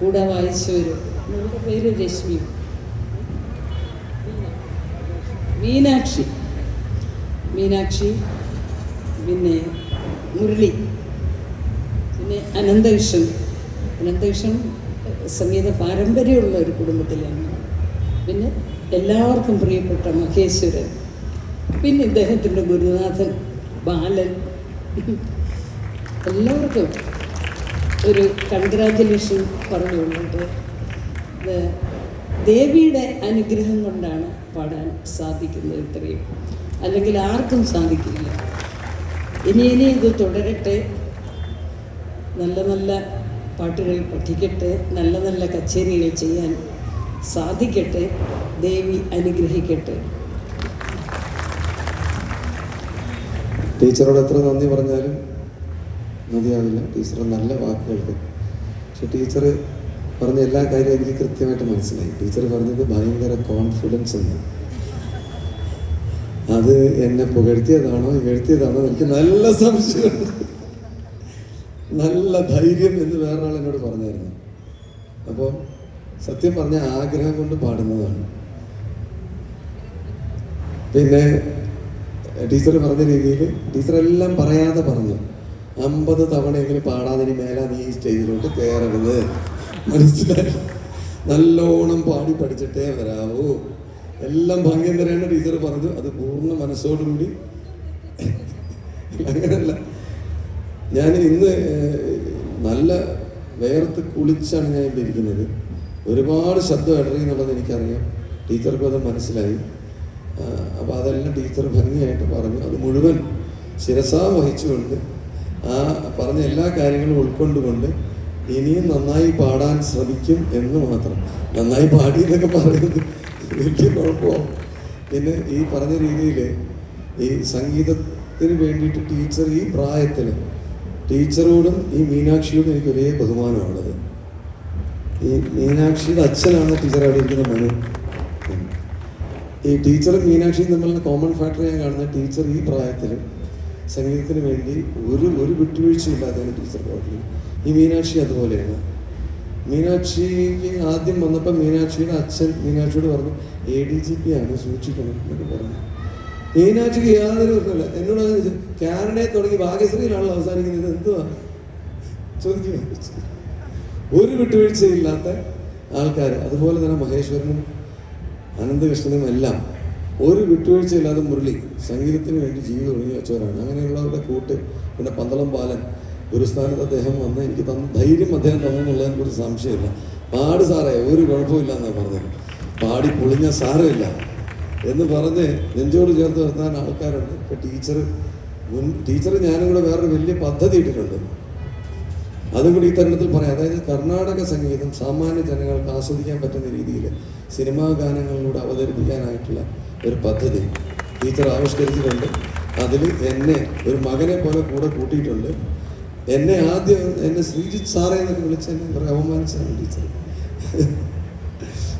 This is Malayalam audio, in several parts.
കൂടെ വായിച്ചവർ. നമ്മുടെ പേര് രശ്മി, മീനാക്ഷി, പിന്നെ മുരളി, പിന്നെ അനന്തകൃഷ്ണൻ സംഗീത പാരമ്പര്യമുള്ള ഒരു കുടുംബത്തിലാണ്. പിന്നെ എല്ലാവർക്കും പ്രിയപ്പെട്ട മഹേശ്വരൻ, പിന്നെ ഇദ്ദേഹത്തിൻ്റെ ഗുരുനാഥൻ ബാലൻ, എല്ലാവർക്കും ഒരു കൺഗ്രാജുലേഷൻ പറഞ്ഞുകൊണ്ടിട്ട് ദേവിയുടെ അനുഗ്രഹം കൊണ്ടാണ് പാടാൻ സാധിക്കുന്നത്. ഇത്രയും അല്ലെങ്കിൽ ആർക്കും സാധിക്കില്ല. ഇനി ഇത് തുടരട്ടെ, നല്ല നല്ല പാട്ടുകൾ പഠിക്കട്ടെ, നല്ല നല്ല കച്ചേരികൾ ചെയ്യാൻ സാധിക്കട്ടെ, ദേവി അനുഗ്രഹിക്കട്ടെ. ടീച്ചറോട് എത്ര നന്ദി പറഞ്ഞാലും മതിയാവില്ല. ടീച്ചർ നല്ല വാക്കുകൾക്ക്. പക്ഷെ ടീച്ചർ പറഞ്ഞ എല്ലാ കാര്യവും എനിക്ക് കൃത്യമായിട്ട് മനസ്സിലായി. ടീച്ചർ പറഞ്ഞത് ഭയങ്കര കോൺഫിഡൻസ് എന്ന്. അത് എന്നെ പുകഴ്ത്തിയതാണോ എനിക്ക് നല്ല സംശയമുണ്ട്. നല്ല ധൈര്യം എന്ന് വേറൊരാൾ എന്നോട് പറഞ്ഞായിരുന്നു. അപ്പോൾ സത്യം പറഞ്ഞ ആഗ്രഹം കൊണ്ട് പാടുന്നതാണ്. പിന്നെ ടീച്ചർ പറഞ്ഞ രീതിയിൽ ടീച്ചറെല്ലാം പറയാതെ പറഞ്ഞു, 50 തവണയെങ്കിലും പാടാതെ ഇനി മേലെ നീ ഈ സ്റ്റേജിലോട്ട് കയറരുത്, മനസ്സിലായി? നല്ലോണം പാടി പഠിച്ചിട്ടേ വരാവൂ. എല്ലാം ഭംഗിയം തന്നെയാണ് ടീച്ചർ പറഞ്ഞു. അത് പൂർണ്ണ മനസ്സോടുകൂടി. അങ്ങനെയല്ല, ഞാൻ ഇന്ന് നല്ല വേർത്ത് കുളിച്ചാണ് ഞാൻ ഇവിടെ ഇരിക്കുന്നത്. ഒരുപാട് ശബ്ദം ഇടറി എന്നുള്ളത് എനിക്കറിയാം. ടീച്ചർക്കും അത് മനസ്സിലായി. അപ്പോൾ അതെല്ലാം ടീച്ചർ ഭംഗിയായിട്ട് പറഞ്ഞു. അത് മുഴുവൻ ശിരസാ വഹിച്ചുകൊണ്ട് ആ പറഞ്ഞ എല്ലാ കാര്യങ്ങളും ഉൾക്കൊണ്ടുകൊണ്ട് ഇനിയും നന്നായി പാടാൻ ശ്രമിക്കും എന്ന് മാത്രം. നന്നായി പാടി എന്നൊക്കെ പറയുന്നത് വലിയ കുഴപ്പമോ. പിന്നെ ഈ പറഞ്ഞ രീതിയിൽ ഈ സംഗീതത്തിന് വേണ്ടിയിട്ട് ടീച്ചർ ഈ പ്രായത്തിൽ ടീച്ചറോടും ഈ മീനാക്ഷിയോടും എനിക്ക് ഒരേ ബഹുമാനമാണത്. ഈ മീനാക്ഷിയുടെ അച്ഛനാണ് ടീച്ചർ അവിടെ ഇരിക്കുന്ന മനു. ഈ ടീച്ചറും മീനാക്ഷിയും തമ്മിലുള്ള കോമൺ ഫാക്ടർ ഞാൻ കാണുന്നത്, ടീച്ചർ ഈ പ്രായത്തിലും സംഗീതത്തിന് വേണ്ടി ഒരു വിട്ടുവീഴ്ചയില്ലാതെയാണ് ടീച്ചർ പ്രവർത്തിക്കുന്നത്. ഈ മീനാക്ഷി അതുപോലെയാണ്. മീനാക്ഷിക്ക് ആദ്യം വന്നപ്പോൾ മീനാക്ഷിയുടെ അച്ഛൻ മീനാക്ഷിയോട് പറഞ്ഞു, ADGP ആണ്, സൂക്ഷിക്കണം എന്നൊക്കെ പറഞ്ഞു. മീനാക്ഷിക്ക് യാതൊരു പ്രശ്നമില്ല. എന്നോട് ചോദിച്ചു, കാനഡയിൽ തുടങ്ങി ഭാഗ്യശ്രീയിലാണല്ലോ അവസാനിക്കുന്നത്, എന്തുവാ ചോദിക്കുക. ഒരു വിട്ടുവീഴ്ചയില്ലാത്ത ആൾക്കാർ. അതുപോലെ തന്നെ മഹേശ്വരനും അനന്തകൃഷ്ണനും എല്ലാം ഒരു വിട്ടുവീഴ്ചയില്ലാതെ മുരളി സംഗീതത്തിന് വേണ്ടി ജീവിതം ഒഴിഞ്ഞു വെച്ചവരാണ്. അങ്ങനെയുള്ളവരുടെ കൂട്ട്. പിന്നെ പന്തളം ബാലൻ ഗുരുസ്ഥാനത്ത് അദ്ദേഹം വന്ന് എനിക്ക് ധൈര്യം അദ്ദേഹം തന്നെന്നുള്ളതിനെ കുറിച്ച് സംശയമില്ല. പാട് സാറേ, ഒരു കുഴപ്പമില്ല എന്നാണ് പറഞ്ഞത്. പാടി പൊളിഞ്ഞ സാരമില്ല എന്ന് പറഞ്ഞ് നെഞ്ചോട് ചേർത്ത് നിർത്താൻ ആൾക്കാരുണ്ട്. ഇപ്പം ടീച്ചർ ഞാനും കൂടെ വേറൊരു വലിയ പദ്ധതി ഇട്ടിട്ടുണ്ട്. അതും കൂടി ഈ തരുണത്തിൽ പറയാം. അതായത് കർണാടക സംഗീതം സാമാന്യ ജനങ്ങൾക്ക് ആസ്വദിക്കാൻ പറ്റുന്ന രീതിയിൽ സിനിമാ ഗാനങ്ങളിലൂടെ അവതരിപ്പിക്കാനായിട്ടുള്ള ഒരു പദ്ധതി ടീച്ചർ ആവിഷ്കരിച്ചിട്ടുണ്ട്. അതിൽ എന്നെ ഒരു മകനെ പോലെ കൂടെ കൂട്ടിയിട്ടുണ്ട്. എന്നെ ശ്രീജിത്ത് സാറേ എന്നൊക്കെ വിളിച്ച് എന്നെ കുറേ അവമാനിച്ചതാണ് ടീച്ചർ.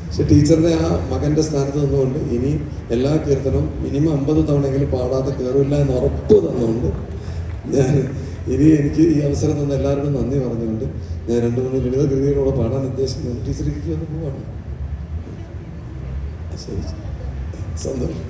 പക്ഷെ ടീച്ചറുടെ ആ മകൻ്റെ സ്ഥാനത്ത് നിന്നുകൊണ്ട് ഇനി എല്ലാ കീർത്തനവും മിനിമം 50 തവണയെങ്കിലും പാടാതെ കയറില്ല എന്ന് ഉറപ്പ് തന്നുകൊണ്ട് ഇനി എനിക്ക് ഈ അവസരം തന്ന എല്ലാവരോടും നന്ദി പറഞ്ഞുകൊണ്ട് ഞാൻ 2-3 ലളിത കൃതികളോടെ പാടാൻ ഉദ്ദേശിക്കുന്നു. ടീച്ചർ ഇരിക്കുമെന്ന് പോവാണ്. ശരി, സന്തോഷം.